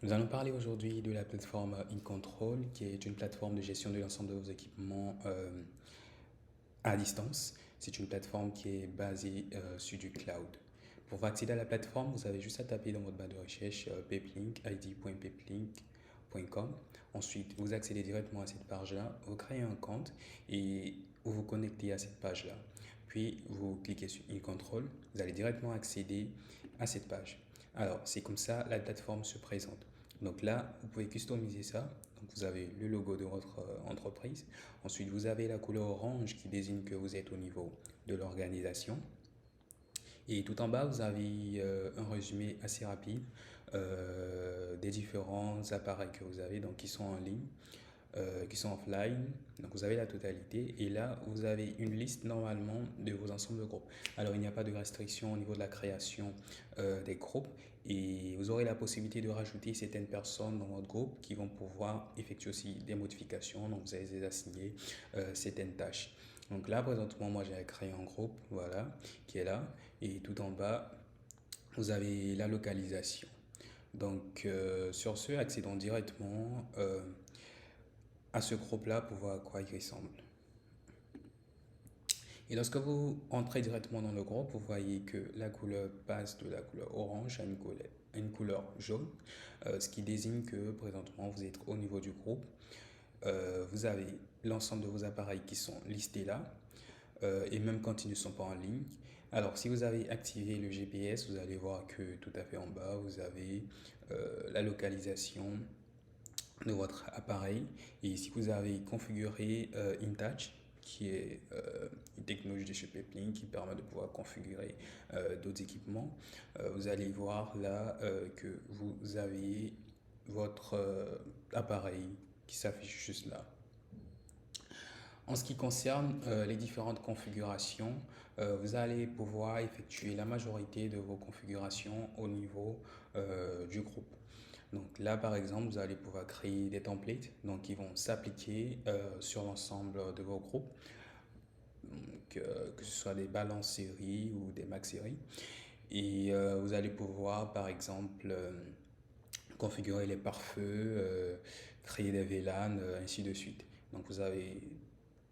Nous allons parler aujourd'hui de la plateforme InControl, qui est une plateforme de gestion de l'ensemble de vos équipements à distance. C'est une plateforme qui est basée sur du cloud. Pour accéder à la plateforme, vous avez juste à taper dans votre barre de recherche peplink, id.peplink.com. Ensuite, vous accédez directement à cette page-là, vous créez un compte et vous vous connectez à cette page-là. Puis, vous cliquez sur InControl, vous allez directement accéder à cette page. Alors, c'est comme ça la plateforme se présente. Donc là, vous pouvez customiser ça. Donc vous avez le logo de votre entreprise. Ensuite, vous avez la couleur orange qui désigne que vous êtes au niveau de l'organisation. Et tout en bas, vous avez un résumé assez rapide des différents appareils que vous avez, donc qui sont en ligne, qui sont offline. Donc vous avez la totalité. Et là, vous avez une liste normalement de vos ensembles de groupes. Alors il n'y a pas de restriction au niveau de la création des groupes. Et vous aurez la possibilité de rajouter certaines personnes dans votre groupe qui vont pouvoir effectuer aussi des modifications. Donc vous allez les assigner certaines tâches. Donc là, présentement, moi j'ai créé un groupe, voilà, qui est là. Et tout en bas, vous avez la localisation. Donc sur ce, accédons directement à ce groupe-là pour voir à quoi il ressemble. Et lorsque vous entrez directement dans le groupe, vous voyez que la couleur passe de la couleur orange à une couleur jaune, ce qui désigne que présentement vous êtes au niveau du groupe. Vous avez l'ensemble de vos appareils qui sont listés là, et même quand ils ne sont pas en ligne. Alors, si vous avez activé le GPS, vous allez voir que tout à fait en bas, vous avez la localisation de votre appareil. Et ici, vous avez configuré InTouch, qui est une technologie de chez Peplink qui permet de pouvoir configurer d'autres équipements. Vous allez voir là que vous avez votre appareil qui s'affiche juste là. En ce qui concerne les différentes configurations, vous allez pouvoir effectuer la majorité de vos configurations au niveau du groupe. Donc là, par exemple, vous allez pouvoir créer des templates donc, qui vont s'appliquer sur l'ensemble de vos groupes, donc, que ce soit des balances séries ou des max séries. Et vous allez pouvoir, par exemple, configurer les pare-feux, créer des VLAN, ainsi de suite. Donc vous avez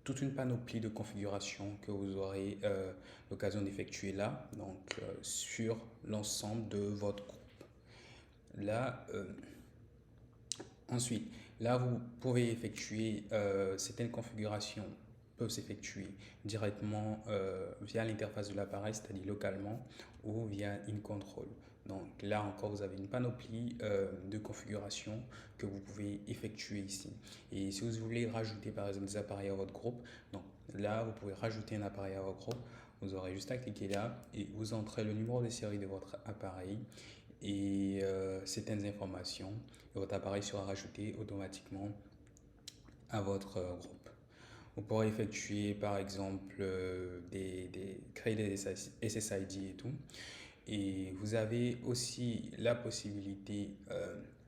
toute une panoplie de configurations que vous aurez l'occasion d'effectuer là, donc sur l'ensemble de votre groupe. Là, ensuite, là, vous pouvez effectuer certaines configurations peuvent s'effectuer directement via l'interface de l'appareil, c'est-à-dire localement, ou via InControl. Donc là encore, vous avez une panoplie de configurations que vous pouvez effectuer ici. Et si vous voulez rajouter par exemple des appareils à votre groupe, donc là, vous pouvez rajouter un appareil à votre groupe. Vous aurez juste à cliquer là et vous entrez le numéro de série de votre appareil et certaines informations. Et votre appareil sera rajouté automatiquement à votre groupe. Vous pourrez effectuer par exemple créer des SSID et tout. Et vous avez aussi la possibilité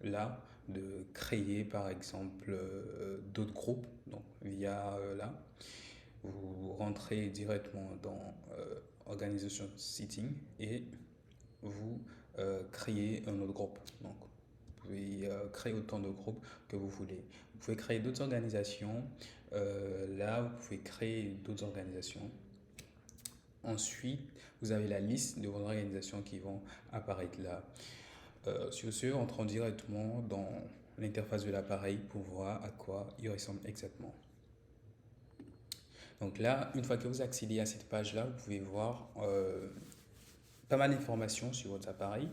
là de créer par exemple d'autres groupes donc via là. Vous rentrez directement dans Organisation Setting et vous créez un autre groupe. Donc, vous pouvez créer autant de groupes que vous voulez. Vous pouvez créer d'autres organisations. Là, vous pouvez créer d'autres organisations. Ensuite, vous avez la liste de vos organisations qui vont apparaître là. Sur ce, entrons directement dans l'interface de l'appareil pour voir à quoi il ressemble exactement. Donc là, une fois que vous accédez à cette page-là, vous pouvez voir pas mal d'informations sur votre appareil.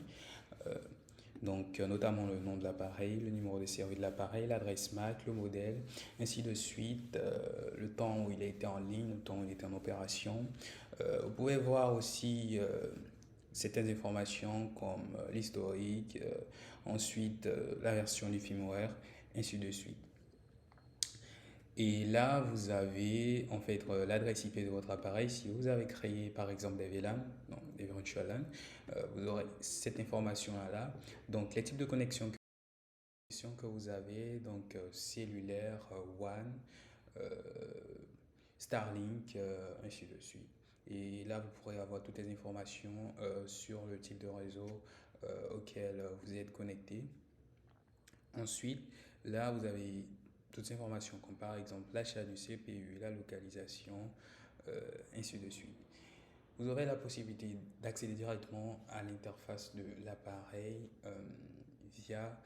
Donc, notamment le nom de l'appareil, le numéro de série de l'appareil, l'adresse MAC, le modèle, ainsi de suite, le temps où il a été en ligne, le temps où il était en opération. Vous pouvez voir aussi certaines informations comme l'historique, ensuite la version du firmware, ainsi de suite. Et là, vous avez en fait l'adresse IP de votre appareil. Si vous avez créé par exemple des VLAN, donc des virtual LAN, vous aurez cette information-là. Donc les types de connexion que vous avez, donc cellulaire, WAN, euh, Starlink, ainsi de suite. Et là, vous pourrez avoir toutes les informations sur le type de réseau auquel vous êtes connecté. Ensuite, là, vous avez toutes ces informations, comme par exemple l'achat du CPU, la localisation, ainsi de suite. Vous aurez la possibilité d'accéder directement à l'interface de l'appareil via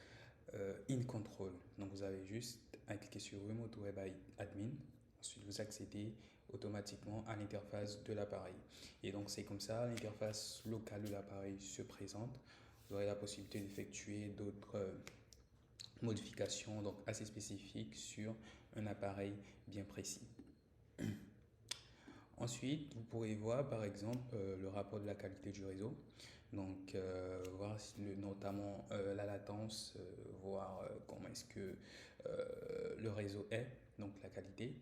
InControl. Donc vous avez juste à cliquer sur Remote Web Admin. Ensuite, vous accédez automatiquement à l'interface de l'appareil. Et donc c'est comme ça, l'interface locale de l'appareil se présente. Vous aurez la possibilité d'effectuer d'autres modifications donc assez spécifiques sur un appareil bien précis. Ensuite, vous pourrez voir par exemple le rapport de la qualité du réseau. Donc, voir notamment la latence, voir comment est-ce que le réseau est, donc la qualité.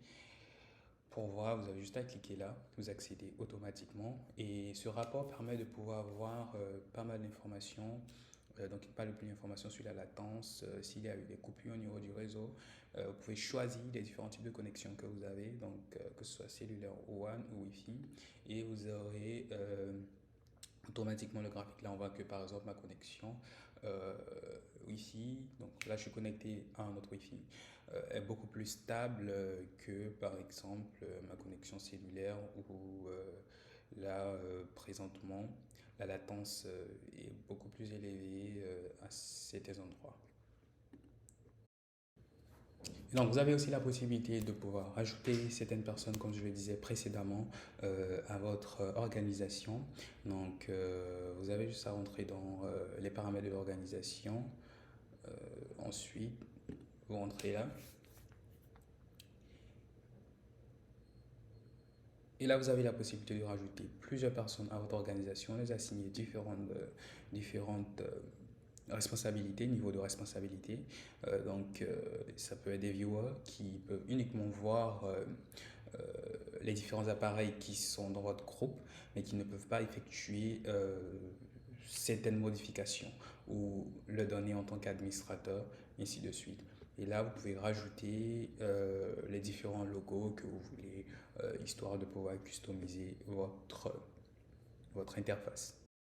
Pour voir, vous avez juste à cliquer là, vous accédez automatiquement. Et ce rapport permet de pouvoir voir pas mal d'informations. Donc, il parle de plus d'informations sur la latence, s'il y a eu des coupures au niveau du réseau. Vous pouvez choisir les différents types de connexions que vous avez, donc que ce soit cellulaire, WAN ou Wi-Fi. Et vous aurez automatiquement le graphique. Là, on voit que par exemple ma connexion Wi-Fi, donc là je suis connecté à un autre Wi-Fi, est beaucoup plus stable que par exemple ma connexion cellulaire où là présentement la latence est beaucoup plus élevée à certains endroits. Donc, vous avez aussi la possibilité de pouvoir ajouter certaines personnes, comme je le disais précédemment, à votre organisation. Donc, vous avez juste à rentrer dans les paramètres de l'organisation. Ensuite, vous rentrez là. Et là, vous avez la possibilité de rajouter plusieurs personnes à votre organisation, les assigner différentes responsabilités, niveau de responsabilité. Ça peut être des viewers qui peuvent uniquement voir les différents appareils qui sont dans votre groupe, mais qui ne peuvent pas effectuer certaines modifications ou le donner en tant qu'administrateur, ainsi de suite. Et là, vous pouvez rajouter les différents logos que vous voulez, histoire de pouvoir customiser votre interface.